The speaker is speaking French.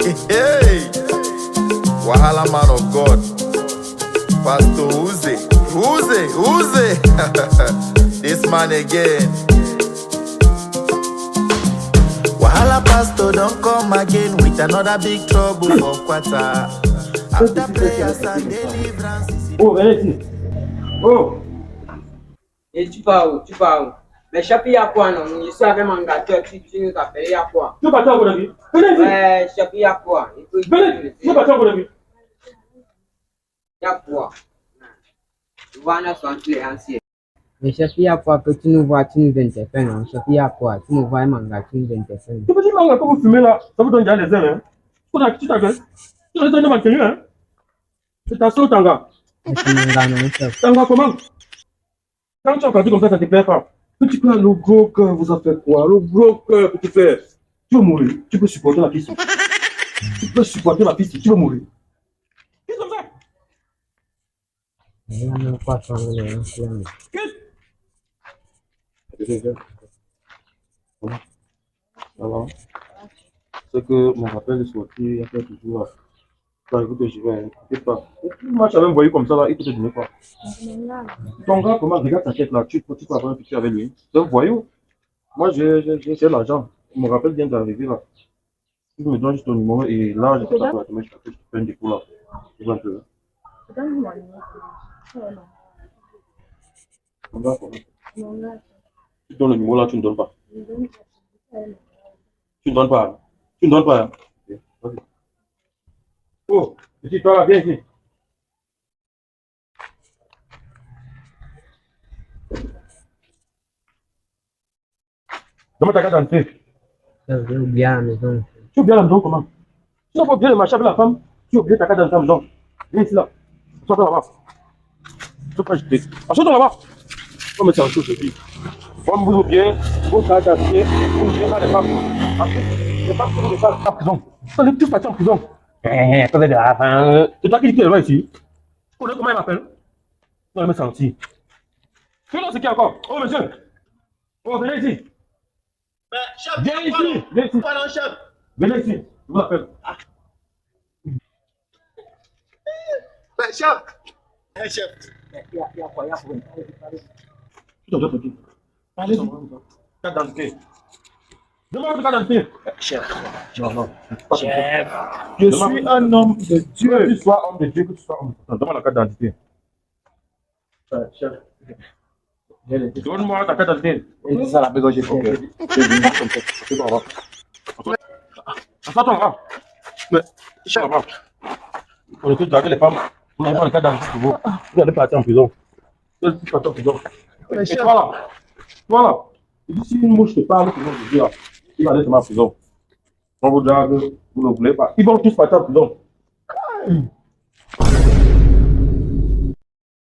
Hey, Wahala man of God, Pastor Uze, this man again. Wahala Pastor don't come again with another big trouble for quarter. After prayers and deliverance. Oh, venez ici. Oh. Et tu parles. Mais chapi à quoi non? Je suis avec mon gâteau, tu nous appelles à quoi? Tu vas t'en venir. Venez ici. Ouais, chapi à quoi? Venez, tu vas t'en venir. À quoi? Voilà, sont les anciens. Mais chapi à quoi? Peux-tu nous voir, tu nous interpelles, non? Chapi à quoi? Tu nous vois un manga, tu nous interpelles. Ce petit manga que vous fumez là, ça vous donne déjà les ailes, hein? Tu t'appelles? Tu ne donnes pas tenu, hein? C'est ta sauce, Tanga. Manga, non, chef. Tanga, comment? Quand tu as entendu comme ça te plaît pas. Petit frère, le gros cœur vous a fait quoi? Le gros cœur, petit frère. Tu veux mourir. Tu peux supporter la piste. Tu peux supporter la piste. Tu veux mourir. Qu'est-ce que ça? Il y a pas de problème. Qu'est-ce? Alors, c'est que mon rappel est sorti il y a quelques jours. Bah, écoute, je vais écoutez pas. Moi, je t'avais envoyé comme ça là, il peut te donner quoi? Ton gars, comment regarde ta tête là, tu peux avoir un picture avec lui. C'est un voyou. Moi, j'ai l'argent. Mon rappel vient d'arriver là. Tu me donnes juste ton numéro et là, je peux t'appeler. Je te fais un dépôt là. Tu vois un peu. Tu donnes le numéro là, tu ne donnes pas. Tu ne donnes pas. Tu ne donnes pas. Ok, vas-y. Oh, petit toi là, viens ici. Donne-moi ta carte d'identité. J'ai oublié à la maison. Tu oublies la maison comment? Tu n'as pas oublié le marché avec la femme. Tu oublies ta carte d'identité à la maison. Viens ici là. Sois-toi là-bas. Je peux pas jeter. Achète-toi là-bas. On met ça en chose aujourd'hui. Vous bien, vos cartes d'identité, vous ne pas les femmes. Les femmes sont les femmes en prison. On est tous partis en prison. Attendez de la fin. C'est toi qui dis là ici. Tu connais comment il m'appelle? On va me sentir. Fais-le ce qu'il y a encore. Oh monsieur. Oh, venez ici. Chef, Viens ici. Viens ici. pardon, chef. Venez ici. Je vous appelle. Chef. Chef. Tu dois te dire. Allez, carte d'identité. Demande votre carte d'identité. Chef. Non. Chef. Je suis un homme de Dieu. Que tu sois homme de Dieu, que tu sois homme de Dieu. Demande la carte d'identité. Chef. Donne-moi ta carte d'identité. C'est ça la besoin j'ai fait. Attends, là. Mais, chef, on est tous dragués les femmes. On n'a pas le carte d'identité pour vous. Vous allez partir en prison. Vous allez partir en prison. Et voilà. Et si une mouche te parle, ils vont te dire, il va aller en prison. On vous drague, vous ne voulez pas. Ils vont tous partir en prison.